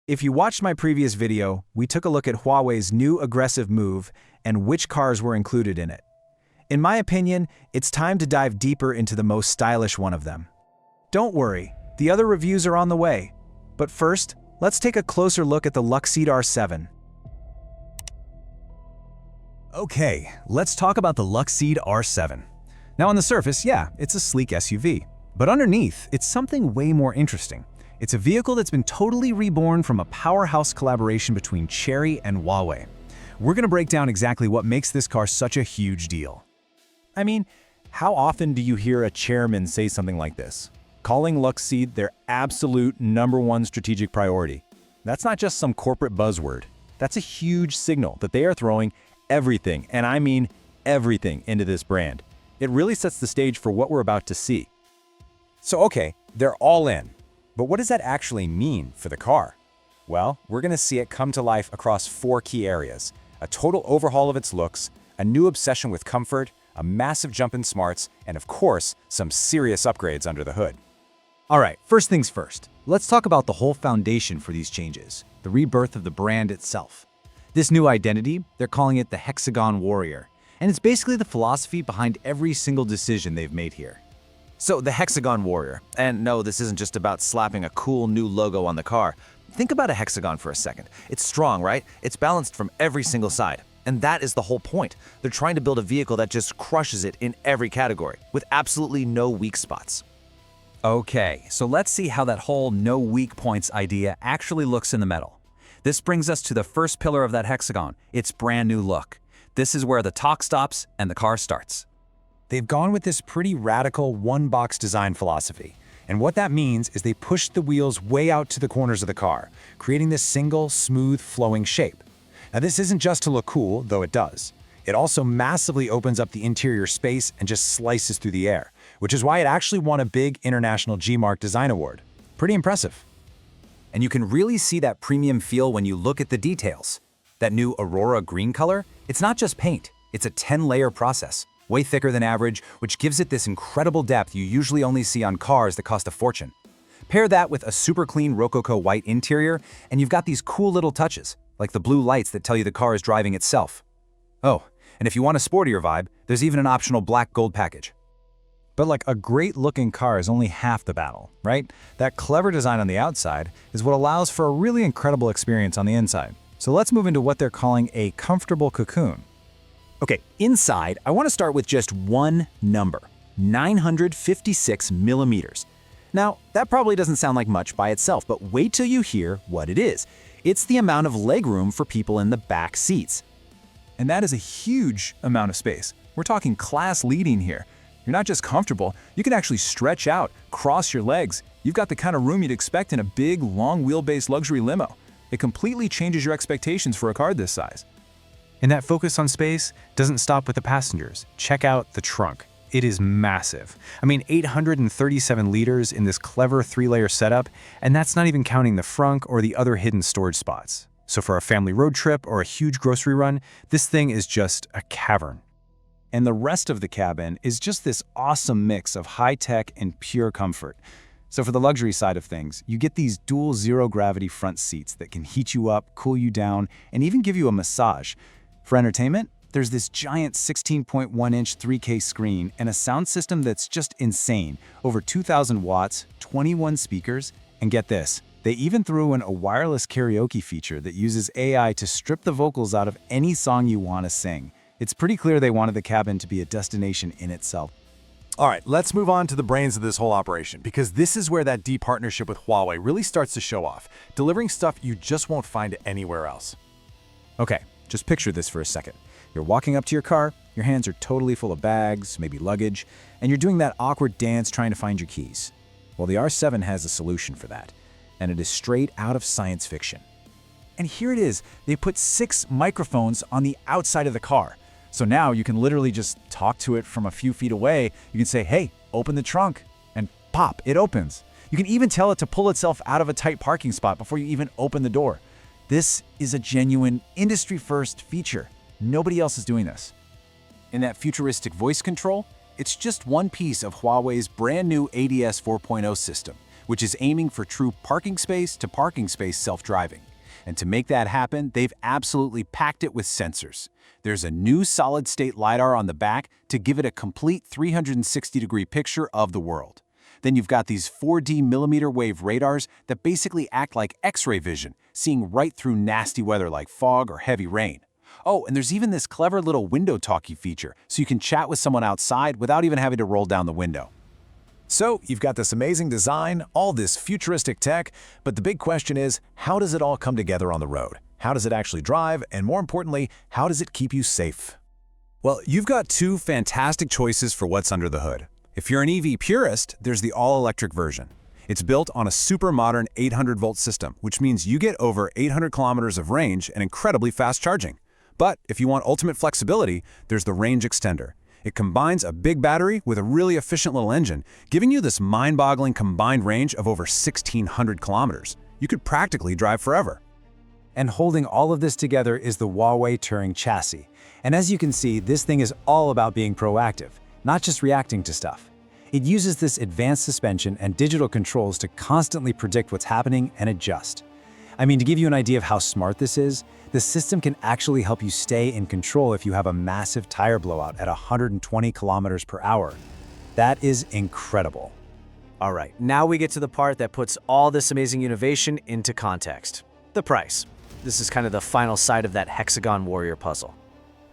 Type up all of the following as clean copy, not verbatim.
If you watched my previous video, we took a look at Huawei's new aggressive move and which cars were included in it. In my opinion, it's time to dive deeper into the most stylish one of them. Don't worry, the other reviews are on the way. But first, let's take a closer look at the Luxeed R7. Okay, let's talk about the Luxeed R7. Now on the surface, yeah, it's a sleek SUV. But underneath, it's something way more interesting. It's a vehicle that's been totally reborn from a powerhouse collaboration between Chery and Huawei. We're gonna break down exactly what makes this car such a huge deal. I mean, how often do you hear a chairman say something like this? Calling Luxeed their absolute #1 strategic priority. That's not just some corporate buzzword. That's a huge signal that they are throwing everything, and I mean everything, into this brand. It really sets the stage for what we're about to see. So okay, they're all in. But what does that actually mean for the car? Well, we're gonna see it come to life across 4 key areas: a total overhaul of its looks, a new obsession with comfort, a massive jump in smarts, and of course, some serious upgrades under the hood. All right, first things first. Let's talk about the whole foundation for these changes, the rebirth of the brand itself. This new identity, they're calling it the Hexagon Warrior, and it's basically the philosophy behind every single decision they've made here. So the Hexagon Warrior, and no, this isn't just about slapping a cool new logo on the car. Think about a hexagon for a second. It's strong, right? It's balanced from every single side. And that is the whole point. They're trying to build a vehicle that just crushes it in every category, with absolutely no weak spots. Okay, so let's see how that whole no weak points idea actually looks in the metal. This brings us to the first pillar of that hexagon, its brand new look. This is where the talk stops and the car starts. They've gone with this pretty radical one-box design philosophy. And what that means is they pushed the wheels way out to the corners of the car, creating this single, smooth, flowing shape. Now this isn't just to look cool, though it does. It also massively opens up the interior space and just slices through the air, which is why it actually won a big international G-Mark design award. Pretty impressive. And you can really see that premium feel when you look at the details. That new Aurora Green color, it's not just paint, it's a 10-layer process. Way thicker than average, which gives it this incredible depth you usually only see on cars that cost a fortune. Pair that with a super clean Rococo white interior, and you've got these cool little touches, like the blue lights that tell you the car is driving itself. Oh, and if you want a sportier vibe, there's even an optional black gold package. But like, a great-looking car is only half the battle, right? That clever design on the outside is what allows for a really incredible experience on the inside. So let's move into what they're calling a comfortable cocoon. Okay, inside, I want to start with just one number, 956 millimeters. Now, that probably doesn't sound like much by itself, but wait till you hear what it is. It's the amount of legroom for people in the back seats. And that is a huge amount of space. We're talking class leading here. You're not just comfortable, you can actually stretch out, cross your legs. You've got the kind of room you'd expect in a big, long wheelbase luxury limo. It completely changes your expectations for a car this size. And that focus on space doesn't stop with the passengers. Check out the trunk. It is massive. I mean, 837 liters in this clever 3-layer setup, and that's not even counting the frunk or the other hidden storage spots. So for a family road trip or a huge grocery run, this thing is just a cavern. And the rest of the cabin is just this awesome mix of high-tech and pure comfort. So for the luxury side of things, you get these dual zero-gravity front seats that can heat you up, cool you down, and even give you a massage. For entertainment, there's this giant 16.1-inch 3K screen and a sound system that's just insane. Over 2,000 watts, 21 speakers, and get this, they even threw in a wireless karaoke feature that uses AI to strip the vocals out of any song you want to sing. It's pretty clear they wanted the cabin to be a destination in itself. All right, let's move on to the brains of this whole operation, because this is where that deep partnership with Huawei really starts to show off, delivering stuff you just won't find anywhere else. Okay, just picture this for a second. You're walking up to your car, your hands are totally full of bags, maybe luggage, and you're doing that awkward dance trying to find your keys. Well, the R7 has a solution for that, and it is straight out of science fiction. And here it is. They put 6 microphones on the outside of the car. So now you can literally just talk to it from a few feet away. You can say, hey, open the trunk, and pop, it opens. You can even tell it to pull itself out of a tight parking spot before you even open the door. This is a genuine industry-first feature. Nobody else is doing this. In that futuristic voice control, it's just one piece of Huawei's brand new ADS 4.0 system, which is aiming for true parking space to parking space self-driving. And to make that happen, they've absolutely packed it with sensors. There's a new solid-state LiDAR on the back to give it a complete 360-degree picture of the world. Then you've got these 4D millimeter wave radars that basically act like X-ray vision, seeing right through nasty weather like fog or heavy rain. Oh, and there's even this clever little window talkie feature, so you can chat with someone outside without even having to roll down the window. So, you've got this amazing design, all this futuristic tech, but the big question is, how does it all come together on the road? How does it actually drive? And more importantly, how does it keep you safe? Well, you've got two fantastic choices for what's under the hood. If you're an EV purist, there's the all-electric version. It's built on a super modern 800-volt system, which means you get over 800 kilometers of range and incredibly fast charging. But if you want ultimate flexibility, there's the range extender. It combines a big battery with a really efficient little engine, giving you this mind-boggling combined range of over 1,600 kilometers. You could practically drive forever. And holding all of this together is the Huawei Touring chassis. And as you can see, this thing is all about being proactive, not just reacting to stuff. It uses this advanced suspension and digital controls to constantly predict what's happening and adjust. I mean, to give you an idea of how smart this is, the system can actually help you stay in control if you have a massive tire blowout at 120 kilometers per hour. That is incredible. All right, now we get to the part that puts all this amazing innovation into context. The price. This is kind of the final side of that hexagon warrior puzzle.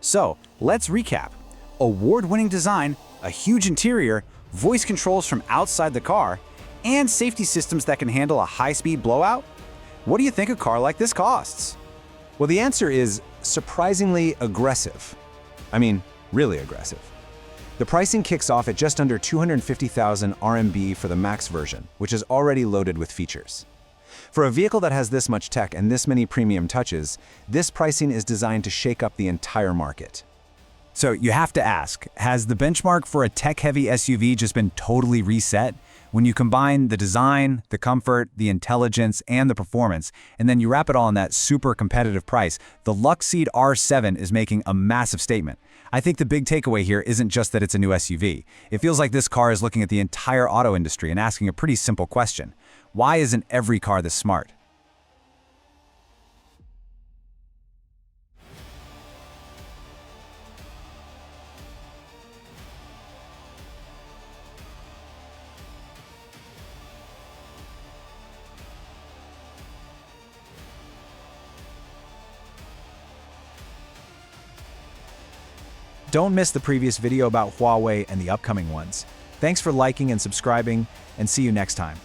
So, let's recap. Award-winning design, a huge interior, voice controls from outside the car, and safety systems that can handle a high-speed blowout? What do you think a car like this costs? Well, the answer is surprisingly aggressive. I mean, really aggressive. The pricing kicks off at just under 250,000 RMB for the Max version, which is already loaded with features. For a vehicle that has this much tech and this many premium touches, this pricing is designed to shake up the entire market. So you have to ask, has the benchmark for a tech-heavy SUV just been totally reset? When you combine the design, the comfort, the intelligence, and the performance, and then you wrap it all in that super competitive price, the Luxeed R7 is making a massive statement. I think the big takeaway here isn't just that it's a new SUV. It feels like this car is looking at the entire auto industry and asking a pretty simple question. Why isn't every car this smart? Don't miss the previous video about Huawei and the upcoming ones. Thanks for liking and subscribing, and see you next time.